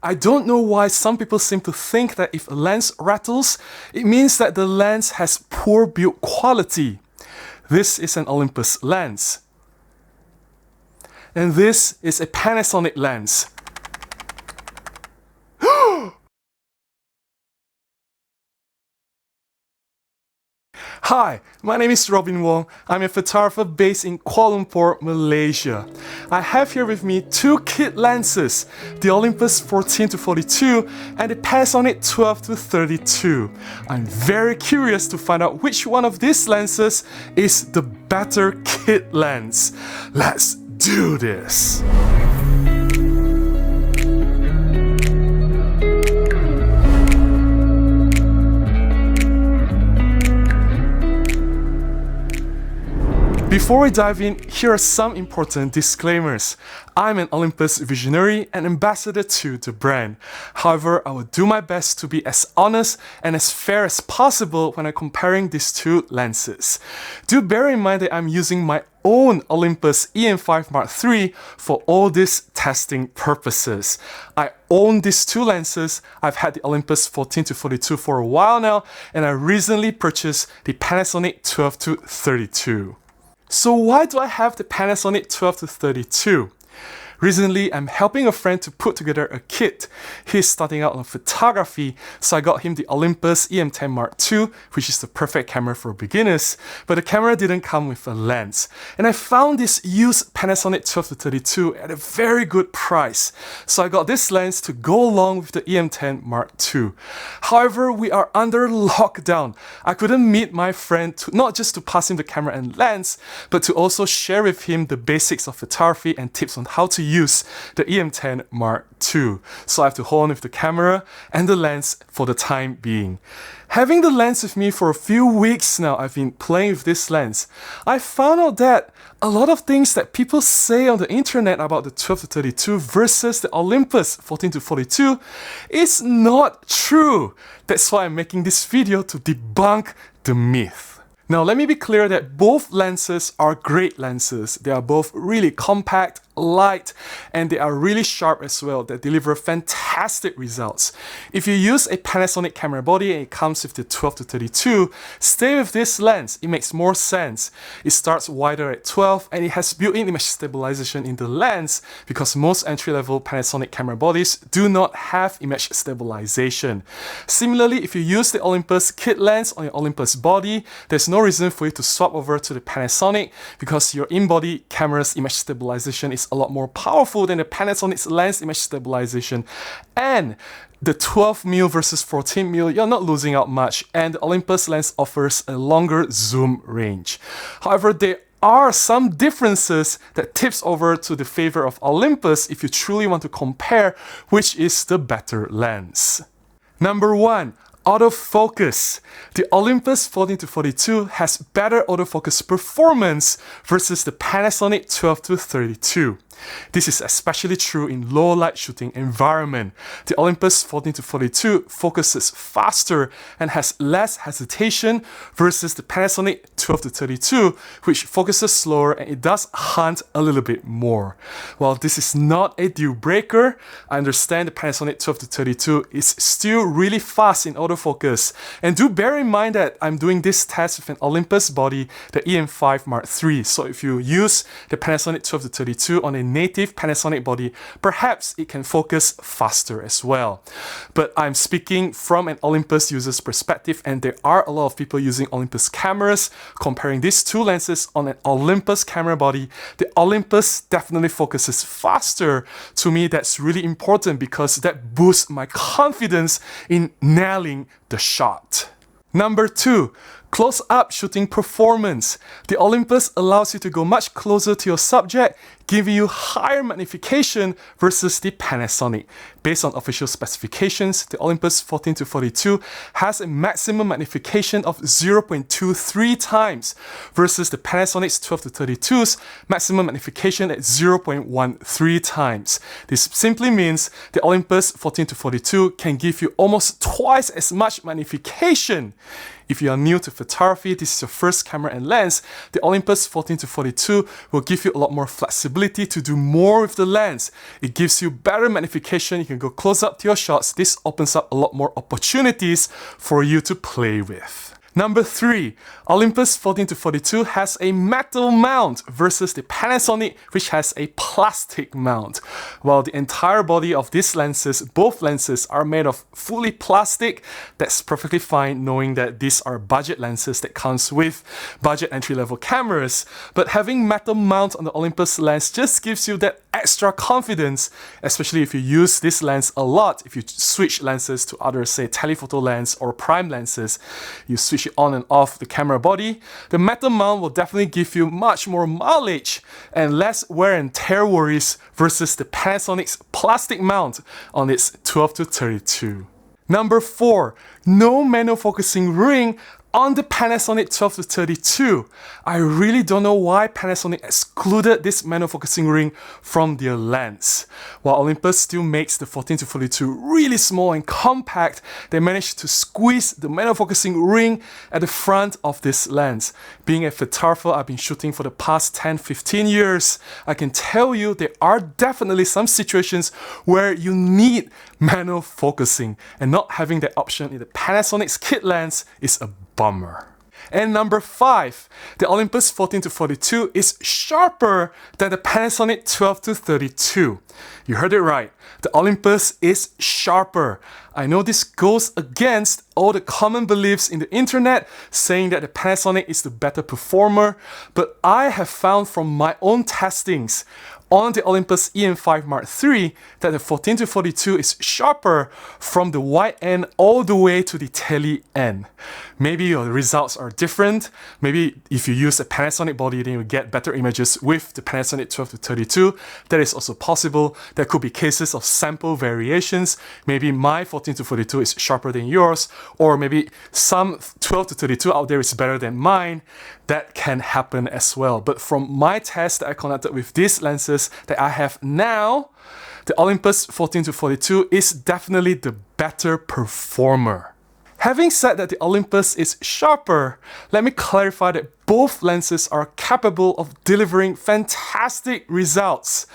I don't know why some people seem to think that if a lens rattles, it means that the lens has poor build quality. This is an Olympus lens. And this is a Panasonic lens. Hi, my name is Robin Wong. I'm a photographer based in Kuala Lumpur, Malaysia. I have here with me two kit lenses, the Olympus 14-42 and the Panasonic 12-32. I'm very curious to find out which one of these lenses is the better kit lens. Let's do this! Before we dive in, here are some important disclaimers. I'm an Olympus visionary and ambassador to the brand. However, I will do my best to be as honest and as fair as possible when I'm comparing these two lenses. Do bear in mind that I'm using my own Olympus EM5 Mark III for all these testing purposes. I own these two lenses. I've had the Olympus 14-42 for a while now, and I recently purchased the Panasonic 12-32. So why do I have the Panasonic 12-32? Recently, I'm helping a friend to put together a kit. He's starting out on photography, so I got him the Olympus EM10 Mark II, which is the perfect camera for beginners, but the camera didn't come with a lens. And I found this used Panasonic 12-32 at a very good price, so I got this lens to go along with the EM10 Mark II. However, we are under lockdown. I couldn't meet my friend not just to pass him the camera and lens, but to also share with him the basics of photography and tips on how to use the EM10 Mark II. So I have to hold on with the camera and the lens for the time being. Having the lens with me for a few weeks now, I've been playing with this lens. I found out that a lot of things that people say on the internet about the 12-32 versus the Olympus 14-42 is not true. That's why I'm making this video, to debunk the myth. Now, let me be clear that both lenses are great lenses. They are both really compact, light, and they are really sharp as well. They deliver fantastic results. If you use a Panasonic camera body and it comes with the 12-32, stay with this lens. It makes more sense. It starts wider at 12 and it has built-in image stabilization in the lens because most entry-level Panasonic camera bodies do not have image stabilization. Similarly, if you use the Olympus kit lens on your Olympus body, there's no reason for you to swap over to the Panasonic because your in-body camera's image stabilization is a lot more powerful than the Panasonic's lens image stabilization. And the 12mm versus 14mm, you're not losing out much, and the Olympus lens offers a longer zoom range. However, there are some differences that tips over to the favor of Olympus if you truly want to compare which is the better lens. Number 1. Autofocus. The Olympus 14-42 has better autofocus performance versus the Panasonic 12-32. This is especially true in low light shooting environment. The Olympus 14-42 focuses faster and has less hesitation versus the Panasonic 12-32, which focuses slower and it does hunt a little bit more. While this is not a deal breaker, I understand the Panasonic 12-32 is still really fast in autofocus. And do bear in mind that I'm doing this test with an Olympus body, the EM5 Mark III. So if you use the Panasonic 12-32 on a native Panasonic body, perhaps it can focus faster as well. But I'm speaking from an Olympus user's perspective, and there are a lot of people using Olympus cameras. Comparing these two lenses on an Olympus camera body, the Olympus definitely focuses faster. To me, that's really important because that boosts my confidence in nailing the shot. Number 2. Close-up shooting performance. The Olympus allows you to go much closer to your subject, giving you higher magnification versus the Panasonic. Based on official specifications, the Olympus 14-42 has a maximum magnification of 0.23 times versus the Panasonic's 12-32's maximum magnification at 0.13 times. This simply means the Olympus 14-42 can give you almost twice as much magnification. If you are new to photography, this is your first camera and lens, the Olympus 14-42 will give you a lot more flexibility ability to do more with the lens. It gives you better magnification. You can go close up to your shots. This opens up a lot more opportunities for you to play with. Number 3, Olympus 14-42 has a metal mount versus the Panasonic, which has a plastic mount. While the entire body of these lenses, both lenses, are made of fully plastic, that's perfectly fine knowing that these are budget lenses that comes with budget entry-level cameras. But having metal mount on the Olympus lens just gives you that extra confidence, especially if you use this lens a lot. If you switch lenses to other, say, telephoto lens or prime lenses, you switch it on and off the camera body, the metal mount will definitely give you much more mileage and less wear and tear worries versus the Panasonic's plastic mount on its 12-32. Number 4, no manual focusing ring on the Panasonic 12-32. I really don't know why Panasonic excluded this manual focusing ring from their lens. While Olympus still makes the 14-42 really small and compact, they managed to squeeze the manual focusing ring at the front of this lens. Being a photographer I've been shooting for the past 10-15 years, I can tell you there are definitely some situations where you need manual focusing, and not having that option in the Panasonic's kit lens is a bummer. And number 5, the Olympus 14-42 is sharper than the Panasonic 12-32. You heard it right. The Olympus is sharper. I know this goes against all the common beliefs in the internet saying that the Panasonic is the better performer, but I have found from my own testings on the Olympus EM5 Mark III that the 14-42 is sharper from the wide end all the way to the tele end. Maybe your results are different. Maybe if you use a Panasonic body, then you get better images with the Panasonic 12-32. That is also possible. There could be cases of sample variations. Maybe my 14-42 is sharper than yours, or maybe some 12-32 out there is better than mine. That can happen as well. But from my test that I conducted with these lenses that I have now, the Olympus 14-42 is definitely the better performer. Having said that the Olympus is sharper, let me clarify that both lenses are capable of delivering fantastic results.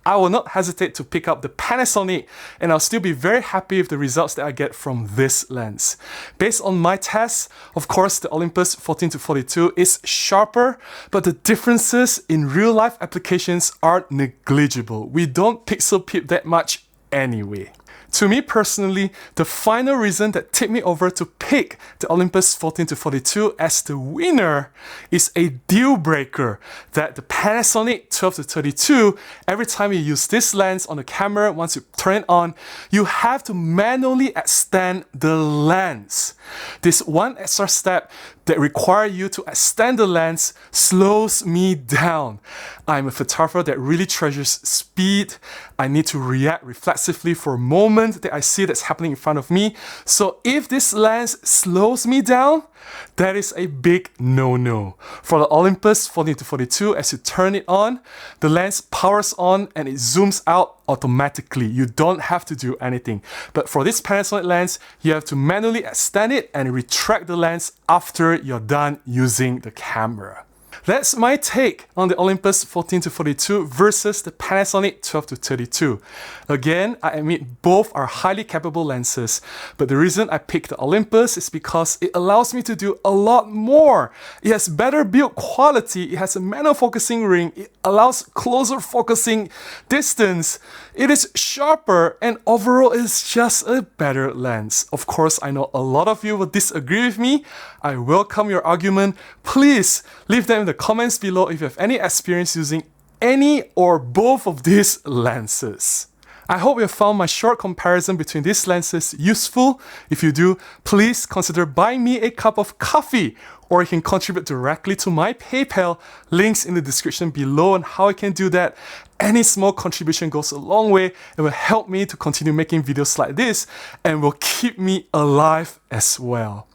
I will not hesitate to pick up the Panasonic, and I'll still be very happy with the results that I get from this lens. Based on my tests, of course, the Olympus 14-42 is sharper, but the differences in real life applications are negligible. We don't pixel peep that much anyway. To me personally, the final reason that tipped me over to pick the Olympus 14-42 as the winner is a deal breaker that the Panasonic 12-32, every time you use this lens on the camera, once you turn it on, you have to manually extend the lens. This one extra step that requires you to extend the lens slows me down. I'm a photographer that really treasures speed. I need to react reflexively for a moment that I see that's happening in front of me. So if this lens slows me down, that is a big no-no. For the Olympus 14-42, as you turn it on, the lens powers on and it zooms out automatically. You don't have to do anything. But for this Panasonic lens, you have to manually extend it and retract the lens after you're done using the camera. That's my take on the Olympus 14-42 versus the Panasonic 12-32. Again, I admit both are highly capable lenses, but the reason I picked the Olympus is because it allows me to do a lot more. It has better build quality, it has a manual focusing ring, it allows closer focusing distance, it is sharper, and overall it's just a better lens. Of course, I know a lot of you will disagree with me. I welcome your argument. Please leave them in the comments below if you have any experience using any or both of these lenses. I hope you have found my short comparison between these lenses useful. If you do, please consider buying me a cup of coffee, or you can contribute directly to my PayPal. Links in the description below on how I can do that. Any small contribution goes a long way and will help me to continue making videos like this and will keep me alive as well.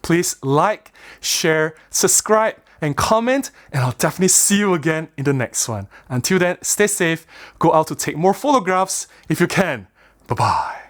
Please like, share, subscribe, and comment, and I'll definitely see you again in the next one. Until then, stay safe, go out to take more photographs if you can. Bye-bye.